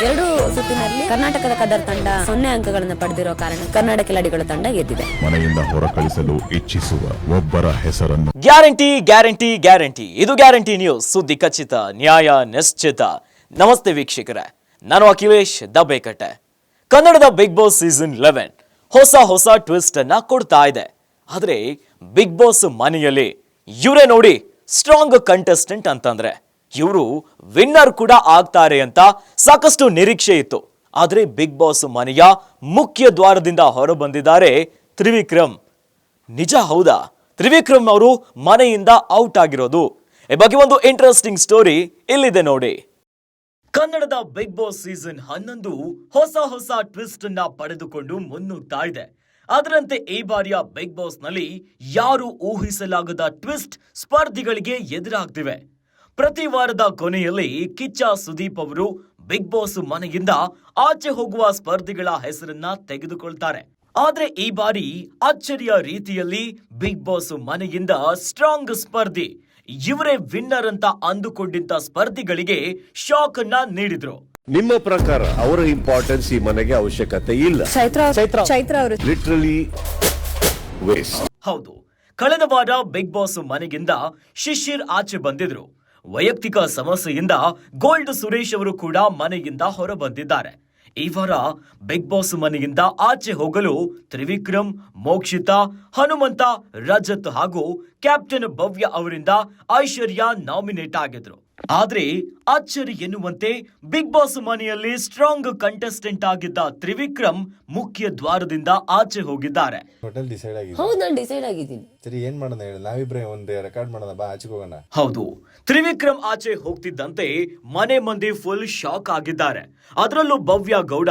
ಎರಡು ಸುತ್ತಿನಲ್ಲಿ ಕರ್ನಾಟಕದ ಕದರ್ ತಂಡ 0 ಅಂಕಗಳನ್ನು ಪಡೆದಿರೋ ಕಾರಣ ಕನ್ನಡ ಕಿಲಾಡಿಗಳ ತಂಡ ಗೆದ್ದಿದೆ. ಮನೆಯಿಂದ ಹೊರಕಳಿಸಲು ಇಚ್ಛಿಸುವ ಒಬ್ಬರ ಹೆಸರನ್ನು ಗ್ಯಾರಂಟಿ ಗ್ಯಾರಂಟಿ ಗ್ಯಾರಂಟಿ. ಇದು ಗ್ಯಾರಂಟಿ ನ್ಯೂಸ್, ಸುದ್ದಿ ಖಚಿತ, ನ್ಯಾಯ ನಿಶ್ಚಿತ. ನಮಸ್ತೆ ವೀಕ್ಷಕರೇ, ನಾನು ಅಖಿಲೇಶ್ ದಬೇಕಟ್ಟೆ. ಕನ್ನಡದ ಬಿಗ್ ಬಾಸ್ ಸೀಸನ್ 11 ಹೊಸ ಟ್ವಿಸ್ಟ್ ಅನ್ನ ಕೊಡ್ತಾ ಇದೆ. ಆದ್ರೆ ಬಿಗ್ ಬಾಸ್ ಮನೆಯಲ್ಲಿ ಇವರೇ ನೋಡಿ ಸ್ಟ್ರಾಂಗ್ ಕಂಟೆಸ್ಟೆಂಟ್ ಅಂತಂದ್ರೆ ಇವರು ವಿನ್ನರ್ ಕೂಡ ಆಗ್ತಾರೆ ಅಂತ ಸಾಕಷ್ಟು ನಿರೀಕ್ಷೆ ಇತ್ತು. ಆದ್ರೆ ಬಿಗ್ ಬಾಸ್ ಮನೆಯ ಮುಖ್ಯ ದ್ವಾರದಿಂದ ಹೊರ ಬಂದಿದ್ದಾರೆ ತ್ರಿವಿಕ್ರಮ್. ನಿಜ ಹೌದಾ? ತ್ರಿವಿಕ್ರಮ್ ಅವರು ಮನೆಯಿಂದ ಔಟ್ ಆಗಿರೋದು ಈ ಬಗ್ಗೆ ಒಂದು ಇಂಟ್ರೆಸ್ಟಿಂಗ್ ಸ್ಟೋರಿ ಇಲ್ಲಿದೆ ನೋಡಿ. ಕನ್ನಡದ ಬಿಗ್ ಬಾಸ್ ಸೀಸನ್ 11 ಹೊಸ ಟ್ವಿಸ್ಟ್ ಅನ್ನ ಪಡೆದುಕೊಂಡು ಮುನ್ನುಗ್ತಾ ಇದೆ. ಅದರಂತೆ ಈ ಬಾರಿಯ ಬಿಗ್ ಬಾಸ್ ನಲ್ಲಿ ಯಾರು ಊಹಿಸಲಾಗದ ಟ್ವಿಸ್ಟ್ ಸ್ಪರ್ಧಿಗಳಿಗೆ ಎದುರಾಗ್ತಿವೆ. ಪ್ರತಿ ವಾರದ ಕೊನೆಯಲ್ಲಿ ಕಿಚ್ಚ ಸುದೀಪ್ ಅವರು ಬಿಗ್ ಬಾಸ್ ಮನೆಯಿಂದ ಆಚೆ ಹೋಗುವ ಸ್ಪರ್ಧಿಗಳ ಹೆಸರನ್ನ ತೆಗೆದುಕೊಳ್ತಾರೆ. ಆದ್ರೆ ಈ ಬಾರಿ ಅಚ್ಚರಿಯ ರೀತಿಯಲ್ಲಿ ಬಿಗ್ ಬಾಸ್ ಮನೆಯಿಂದ ಸ್ಟ್ರಾಂಗ್ ಸ್ಪರ್ಧಿ ಇವರೇ ವಿನ್ನರ್ ಅಂತ ಅಂದುಕೊಂಡಿದ್ದ ಸ್ಪರ್ಧಿಗಳಿಗೆ ಶಾಕ್ ಅನ್ನ ನೀಡಿದ್ರು. ನಿಮ್ಮ ಪ್ರಕಾರ ಅವರ ಇಂಪಾರ್ಟೆನ್ಸ್ ಈ ಮನೆಗೆ ಅವಶ್ಯಕತೆ ಇಲ್ಲ. ಚೈತ್ರ ಅವರು ಲಿಟರಲಿ ವೇಸ್ಟ್. ಹೌದು, ಕಳೆದ ವಾರ ಬಿಗ್ ಬಾಸ್ ಮನೆಗಿಂದ ಶಿಶಿರ್ ಆಚೆ ಬಂದಿದ್ರು. ವೈಯಕ್ತಿಕ ಸಮಸ್ಯೆಯಿಂದ ಗೋಲ್ಡ್ ಸುರೇಶ್ ಅವರು ಕೂಡ ಮನೆಯಿಂದ ಹೊರ ಬಂದಿದ್ದಾರೆ. ಈ ವಾರ ಬಿಗ್ ಬಾಸ್ ಮನೆಯಿಂದ ಆಚೆ ಹೋಗಲು ತ್ರಿವಿಕ್ರಮ್, ಮೋಕ್ಷಿತಾ, ಹನುಮಂತ, ರಜತ್ ಹಾಗೂ ಕ್ಯಾಪ್ಟನ್ ಭವ್ಯ ಅವರಿಂದ ಐಶ್ವರ್ಯ ನಾಮಿನೇಟ್ ಆಗಿದ್ರು. ಆದ್ರೆ ಅಚ್ಚರಿ ಎನ್ನುವಂತೆ ಬಿಗ್ ಬಾಸ್ ಮನೆಯಲ್ಲಿ ಸ್ಟ್ರಾಂಗ್ ಕಂಟೆಸ್ಟೆಂಟ್ ಆಗಿದ್ದ ತ್ರಿವಿಕ್ರಮ್ ಮುಖ್ಯ ದ್ವಾರದಿಂದ ಆಚೆ ಹೋಗಿದ್ದಾರೆ. ಹೋಟೆಲ್ ಡಿಸೈಡ್ ಆಗಿದೆ. ಹೌದು, ನಾನು ಡಿಸೈಡ್ ಆಗಿದ್ದೀನಿ. ಸರಿ, ಏನ್ ಮಾಡೋಣ ಹೇಳಿ, ನಾವಿಬ್ರೆ ಒಂದು ರೆಕಾರ್ಡ್ ಮಾಡೋಣ, ಬಾ ಆಚೆಗೆ ಹೋಗೋಣ. ಹೌದು, ತ್ರಿವಿಕ್ರಮ್ ಆಚೆ ಹೋಗ್ತಿದ್ದಂತೆ ಮನೆ ಮಂದಿ ಫುಲ್ ಶಾಕ್ ಆಗಿದ್ದಾರೆ. ಅದರಲ್ಲೂ ಭವ್ಯ ಗೌಡ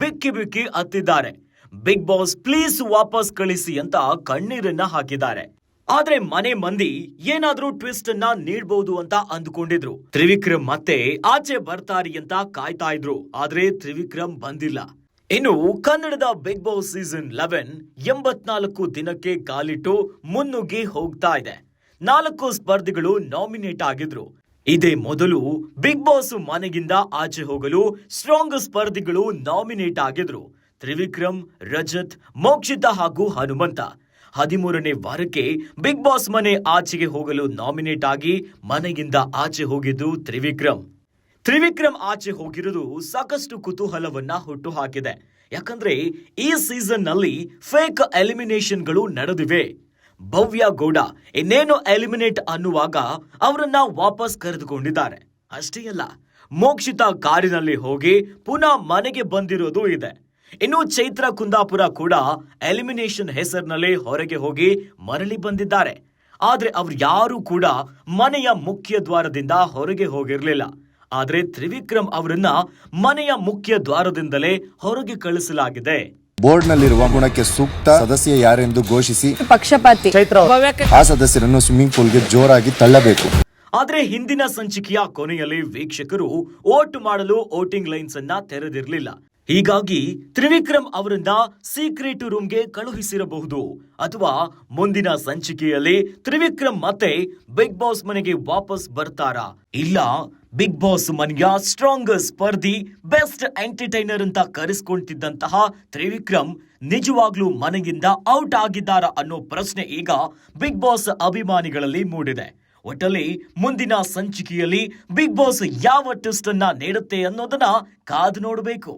ಬಿಕ್ಕಿ ಹತ್ತಿದ್ದಾರೆ. ಬಿಗ್ ಬಾಸ್ ಪ್ಲೀಸ್ ವಾಪಸ್ ಕಳಿಸಿ ಅಂತ ಕಣ್ಣೀರನ್ನ ಹಾಕಿದ್ದಾರೆ. ಆದ್ರೆ ಮನೆ ಮಂದಿ ಏನಾದ್ರೂ ಟ್ವಿಸ್ಟ್ ಅನ್ನ ನೀಡಬಹುದು ಅಂತ ಅಂದುಕೊಂಡಿದ್ರು. ತ್ರಿವಿಕ್ರಮ್ ಮತ್ತೆ ಆಚೆ ಬರ್ತಾರೆ ಅಂತ ಕಾಯ್ತಾ ಇದ್ರು. ಆದ್ರೆ ತ್ರಿವಿಕ್ರಮ್ ಬಂದಿಲ್ಲ. ಇನ್ನು ಕನ್ನಡದ ಬಿಗ್ ಬಾಸ್ ಸೀಸನ್ 11 84 ದಿನಕ್ಕೆ ಕಾಲಿಟ್ಟು ಮುನ್ನುಗ್ಗಿ ಹೋಗ್ತಾ ಇದೆ. 4 ಸ್ಪರ್ಧಿಗಳು ನಾಮಿನೇಟ್ ಆಗಿದ್ರು. ಇದೇ ಮೊದಲು ಬಿಗ್ ಬಾಸ್ ಮನೆಗಿಂದ ಆಚೆ ಹೋಗಲು ಸ್ಟ್ರಾಂಗ್ ಸ್ಪರ್ಧಿಗಳು ನಾಮಿನೇಟ್ ಆಗಿದ್ರು. ತ್ರಿವಿಕ್ರಮ್, ರಜತ್, ಮೋಕ್ಷಿತಾ ಹಾಗೂ ಹನುಮಂತ 13ನೇ ವಾರಕ್ಕೆ ಬಿಗ್ ಬಾಸ್ ಮನೆ ಆಚೆಗೆ ಹೋಗಲು ನಾಮಿನೇಟ್ ಆಗಿ ಮನೆಯಿಂದ ಆಚೆ ಹೋಗಿದ್ದು ತ್ರಿವಿಕ್ರಮ್ ಆಚೆ ಹೋಗಿರೋದು ಸಾಕಷ್ಟು ಕುತೂಹಲವನ್ನ ಹುಟ್ಟು ಹಾಕಿದೆ. ಯಾಕಂದ್ರೆ ಈ ಸೀಸನ್ ನಲ್ಲಿ ಫೇಕ್ ಎಲಿಮಿನೇಷನ್ಗಳು ನಡೆದಿವೆ. ಭವ್ಯ ಗೌಡ ಇನ್ನೇನು ಎಲಿಮಿನೇಟ್ ಅನ್ನುವಾಗ ಅವರನ್ನ ವಾಪಸ್ ಕರೆದುಕೊಂಡಿದ್ದಾರೆ. ಅಷ್ಟೇ ಅಲ್ಲ, ಮೋಕ್ಷಿತಾ ಕಾರಿನಲ್ಲಿ ಹೋಗಿ ಪುನಃ ಮನೆಗೆ ಬಂದಿರೋದು ಇದೆ. ಇನ್ನು ಚೈತ್ರ ಕುಂದಾಪುರ ಕೂಡ ಎಲಿಮಿನೇಷನ್ ಹೆಸರಿನಲ್ಲಿ ಹೊರಗೆ ಹೋಗಿ ಮರಳಿ ಬಂದಿದ್ದಾರೆ. ಆದ್ರೆ ಅವ್ರು ಯಾರು ಕೂಡ ಮನೆಯ ಮುಖ್ಯ ದ್ವಾರದಿಂದ ಹೊರಗೆ ಹೋಗಿರ್ಲಿಲ್ಲ. ಆದ್ರೆ ತ್ರಿವಿಕ್ರಮ್ ಅವರನ್ನ ಮನೆಯ ಮುಖ್ಯ ದ್ವಾರದಿಂದಲೇ ಹೊರಗೆ ಕಳಿಸಲಾಗಿದೆ. ಬೋರ್ಡ್ ನಲ್ಲಿರುವ ಗುಣಕ್ಕೆ ಸೂಕ್ತ ಸದಸ್ಯ ಯಾರೆಂದು ಘೋಷಿಸಿ ಪಕ್ಷಪಾತಿ ಆ ಸದಸ್ಯರನ್ನು ಸ್ವಿಮ್ಮಿಂಗ್ ಪೂಲ್ಗೆ ಜೋರಾಗಿ ತಳ್ಳಬೇಕು. ಆದ್ರೆ ಹಿಂದಿನ ಸಂಚಿಕೆಯ ಕೊನೆಯಲ್ಲಿ ವೀಕ್ಷಕರು ವೋಟ್ ಮಾಡಲು ವೋಟಿಂಗ್ ಲೈನ್ಸ್ ಅನ್ನ ತೆರೆದಿರಲಿಲ್ಲ. ಹೀಗಾಗಿ ತ್ರಿವಿಕ್ರಮ್ ಅವರನ್ನ ಸೀಕ್ರೆಟ್ ರೂಮ್ಗೆ ಕಳುಹಿಸಿರಬಹುದು. ಅಥವಾ ಮುಂದಿನ ಸಂಚಿಕೆಯಲ್ಲಿ ತ್ರಿವಿಕ್ರಮ್ ಮತ್ತೆ ಬಿಗ್ ಬಾಸ್ ಮನೆಗೆ ವಾಪಸ್ ಬರ್ತಾರಾ? ಇಲ್ಲ, ಬಿಗ್ ಬಾಸ್ ಮನೆಯ ಸ್ಟ್ರಾಂಗ್ ಸ್ಪರ್ಧಿ, ಬೆಸ್ಟ್ ಎಂಟರ್ಟೈನರ್ ಅಂತ ಕರೆಸ್ಕೊಂತಿದ್ದಂತಹ ತ್ರಿವಿಕ್ರಮ್ ನಿಜವಾಗ್ಲೂ ಮನೆಯಿಂದ ಔಟ್ ಆಗಿದ್ದಾರಾ ಅನ್ನೋ ಪ್ರಶ್ನೆ ಈಗ ಬಿಗ್ ಬಾಸ್ ಅಭಿಮಾನಿಗಳಲ್ಲಿ ಮೂಡಿದೆ. ಒಟ್ಟಲ್ಲಿ ಮುಂದಿನ ಸಂಚಿಕೆಯಲ್ಲಿ ಬಿಗ್ ಬಾಸ್ ಯಾವ ಟ್ವಿಸ್ಟ್ ಅನ್ನ ನೀಡುತ್ತೆ ಅನ್ನೋದನ್ನ ಕಾದು ನೋಡಬೇಕು.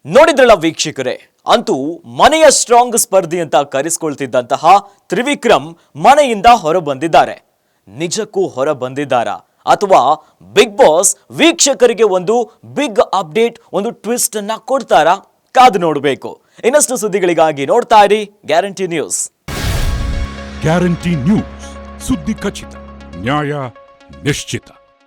ನೋಡಿದ್ರಲ್ಲ ವೀಕ್ಷಕರೇ, ಅಂತೂ ಮನೆಯ ಸ್ಟ್ರಾಂಗ್ ಸ್ಪರ್ಧಿ ಅಂತ ಕರೆಸ್ಕೊಳ್ತಿದ್ದಂತಹ ತ್ರಿವಿಕ್ರಮ್ ಮನೆಯಿಂದ ಹೊರ ಬಂದಿದ್ದಾರೆ. ನಿಜಕ್ಕೂ ಹೊರ ಬಂದಿದ್ದಾರಾ ಅಥವಾ ಬಿಗ್ ಬಾಸ್ ವೀಕ್ಷಕರಿಗೆ ಒಂದು ಬಿಗ್ ಅಪ್ಡೇಟ್, ಒಂದು ಟ್ವಿಸ್ಟ್ ಅನ್ನ ಕೊಡ್ತಾರಾ? ಕಾದು ನೋಡಬೇಕು. ಇನ್ನಷ್ಟು ಸುದ್ದಿಗಳಿಗಾಗಿ ನೋಡ್ತಾ ಇರಿ ಗ್ಯಾರಂಟಿ ನ್ಯೂಸ್. ಗ್ಯಾರಂಟಿ ನ್ಯೂಸ್, ಸುದ್ದಿ ಖಚಿತ, ನ್ಯಾಯ ನಿಶ್ಚಿತ.